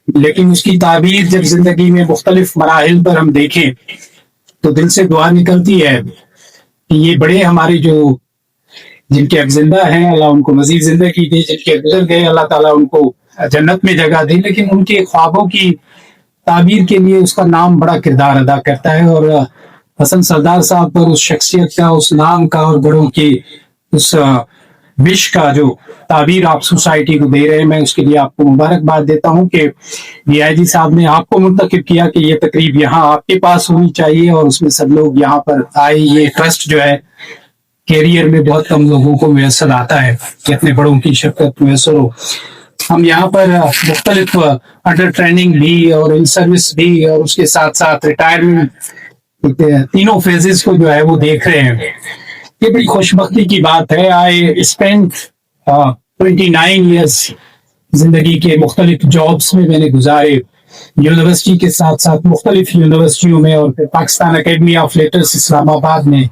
لیکن اس کی تعبیر جب زندگی میں مختلف مراحل پر ہم دیکھیں تو دل سے دعا نکلتی ہے کہ یہ بڑے ہمارے جو جن کے اب زندہ ہیں اللہ ان کو مزید زندگی دے، جن کے گزر گئے اللہ تعالیٰ ان کو جنت میں جگہ دے، لیکن ان کے خوابوں کی تعبیر کے لیے اس کا نام بڑا کردار ادا کرتا ہے. اور حسن سردار صاحب پر اس شخصیت کا، اس نام کا اور بڑوں کی اس وش کا جو تعبیر آپ سوسائٹی کو دے رہے ہیں، میں اس کے لیے آپ کو مبارکباد دیتا ہوں کہ بی آئی جی صاحب نے آپ کو منتخب کیا کہ یہ تقریب یہاں آپ کے پاس ہونی چاہیے اور اس میں سب لوگ یہاں پر آئے. یہ ٹرسٹ جو ہے کیریئر میں بہت کم لوگوں کو میسر آتا ہے کہ اپنے بڑوں کی شرکت میسر ہو. ہم یہاں پر مختلف انڈر ٹریننگ بھی اور ان سروس بھی اور اس کے ساتھ ساتھ ریٹائرمنٹ تینوں فیزز کو جو ہے وہ دیکھ رہے ہیں. یہ بڑی خوش بختی کی بات ہے. آئی اسپینڈ 29 ایئرس زندگی کے مختلف جابس میں نے گزارے، یونیورسٹی کے ساتھ ساتھ مختلف یونیورسٹیوں میں اور پھر پاکستان اکیڈمی آف لیٹرس اسلام آباد میں.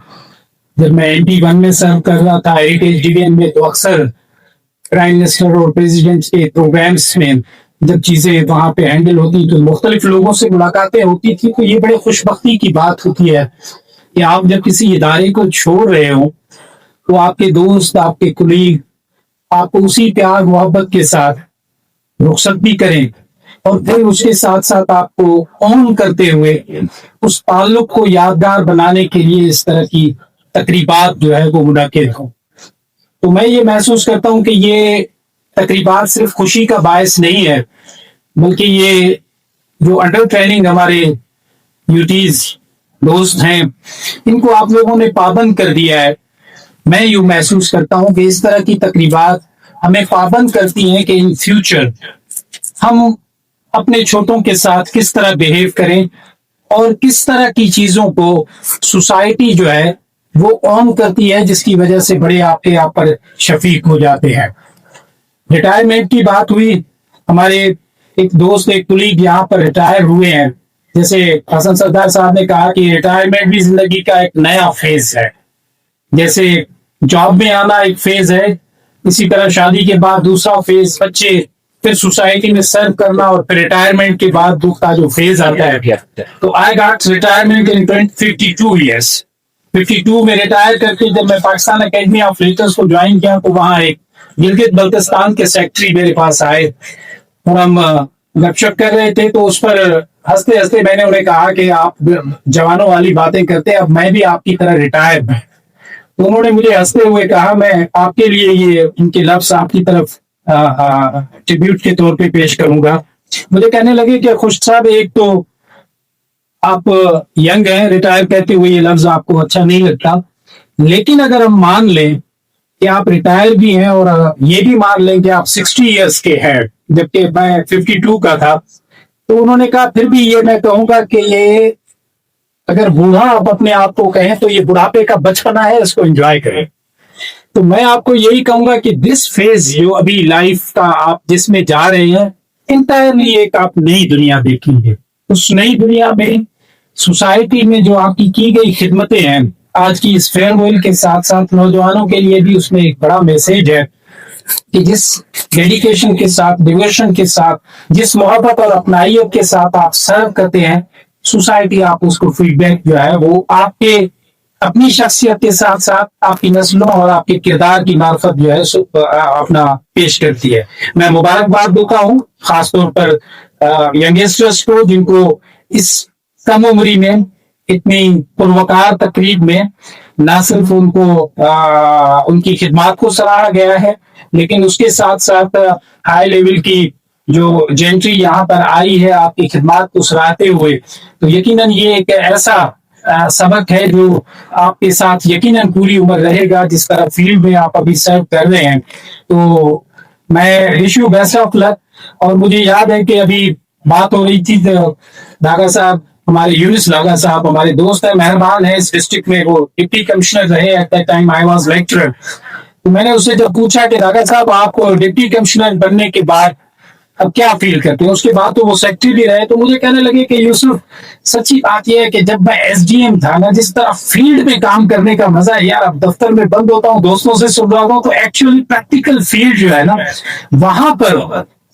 جب میں NT1 میں سرو کر رہا تھا ہیریٹیج ڈویژن میں، تو اکثر پرائم منسٹر اور پریزیڈنٹ کے پروگرامز میں جب چیزیں وہاں پہ ہینڈل ہوتی تو مختلف لوگوں سے ملاقاتیں ہوتی تھی. تو یہ بڑے خوش بختی کی بات ہوتی ہے کہ آپ جب کسی ادارے کو چھوڑ رہے ہوں تو آپ کے دوست، آپ کے کولیگ آپ کو اسی پیار محبت کے ساتھ رخصت بھی کریں اور پھر اس کے ساتھ ساتھ آپ کو اون کرتے ہوئے اس تعلق کو یادگار بنانے کے لیے اس طرح کی تقریبات جو ہے وہ منعقد ہوں. تو میں یہ محسوس کرتا ہوں کہ یہ تقریبات صرف خوشی کا باعث نہیں ہے، بلکہ یہ جو انڈر ٹریننگ ہمارے یوٹیز دوست ہیں ان کو آپ لوگوں نے پابند کر دیا ہے. میں یوں محسوس کرتا ہوں کہ اس طرح کی تقریبات ہمیں پابند کرتی ہیں کہ ان فیوچر ہم اپنے چھوٹوں کے ساتھ کس طرح بیہیو کریں اور کس طرح کی چیزوں کو سوسائٹی جو ہے وہ آن کرتی ہے، جس کی وجہ سے بڑے آپ کے آپ پر شفیق ہو جاتے ہیں. ریٹائرمنٹ کی بات ہوئی، ہمارے ایک دوست ایک کولیگ یہاں پر ریٹائر ہوئے ہیں. جیسے حسن سردار صاحب نے کہا کہ ریٹائرمنٹ بھی زندگی کا ایک نیا فیز ہے. جیسے جاب میں آنا ایک فیز ہے، اسی طرح شادی کے بعد دوسرا فیز، بچے، پھر سوسائٹی میں سرو کرنا اور پھر ریٹائرمنٹ کے بعد دکھ کا جو فیز آتا ہے. تو I got retirement in 52 years. 52 میں ریٹائر کر کے جب میں پاکستان اکیڈمی آف لیٹرس کو جوائن کیا تو وہاں ایک گلگت بلتستان کے سیکٹری میرے پاس آئے اور ہم گپ شپ کر رہے تھے. تو اس پر ہنستے ہنستے میں نے انہیں کہا کہ آپ جوانوں والی باتیں کرتے ہیں، اب میں بھی آپ کی طرح ریٹائر ہوں. تو انہوں نے مجھے ہنستے ہوئے کہا میں آپ کے لیے یہ ان کے لفظ آپ کی طرف ٹریبیوٹ کے طور پہ پیش کروں گا. مجھے کہنے لگے کہ خوش صاحب، ایک تو آپ ینگ ہیں، ریٹائر کہتے ہوئے یہ لفظ آپ کو اچھا نہیں لگتا، لیکن اگر ہم مان لیں کہ آپ ریٹائر بھی ہیں اور یہ بھی مان لیں کہ آپ 60 ایئرس کے ہیں جبکہ میں 52 کا تھا، تو انہوں نے کہا پھر بھی یہ میں کہوں گا کہ یہ اگر بوڑھا آپ اپنے آپ کو کہیں تو یہ بڑھاپے کا بچپنا ہے، اس کو انجوائے کریں. تو میں آپ کو یہی کہوں گا کہ دس فیز جو ابھی لائف کا آپ جس میں جا رہے ہیں، انٹائرلی ایک آپ نئی دنیا دیکھیں گے. اس نئی دنیا میں سوسائٹی میں جو آپ کی گئی خدمتیں ہیں، آج کی اس فیئر ویل کے ساتھ ساتھ نوجوانوں کے لیے بھی اس میں ایک بڑا میسج ہے کہ جس ڈیڈیکیشن کے ساتھ، ڈیووشن کے ساتھ، جس محبت اور اپنائیت کے ساتھ آپ سرو کرتے ہیں سوسائٹی، آپ اس کو فیڈ بیک جو ہے وہ آپ کے اپنی شخصیت کے ساتھ ساتھ آپ کی نسلوں اور آپ کے کردار کی معرفت جو ہے اپنا پیش کرتی ہے. میں مبارکباد دیتا ہوں خاص طور پر ینگسٹرز کو، جن کو اس کم عمری میں اتنی پروقار تقریب میں نہ صرف ان کو ان کی خدمات کو سراہا گیا ہے، لیکن اس کے ساتھ ساتھ ہائی لیول کی جو جینٹری یہاں پر آئی ہے آپ کی خدمات کو سراہتے ہوئے. تو یقیناً یہ ایک ایسا سبق ہے جو آپ کے ساتھ یقیناً پوری عمر رہے گا، جس طرح فیلڈ میں آپ ابھی سرو کر رہے ہیں. تو میں وش یو بیسٹ آف لک. اور مجھے یاد ہے کہ ابھی بات ہو رہی تھی، داغا صاحب، ہمارے یونس لاگا صاحب ہمارے دوست ہیں، مہربان ہیں اس ڈسٹرکٹ میں، وہ ڈپٹی کمشنر رہے at that time I was lecturer. تو میں نے اس سے جب پوچھا کہ داغا صاحب آپ کو ڈپٹی کمشنر بننے کے بعد اب کیا فیل کرتے ہیں، اس کے بعد تو وہ سیکٹری بھی رہے، تو مجھے کہنے لگے کہ یوسف سچی بات یہ ہے کہ جب میں SDM تھا نا، جس طرح فیلڈ میں کام کرنے کا مزہ ہے یار، اب دفتر میں بند ہوتا ہوں، دوستوں سے سن رہا ہوں، تو ایکچولی پریکٹیکل فیلڈ جو ہے نا وہاں پر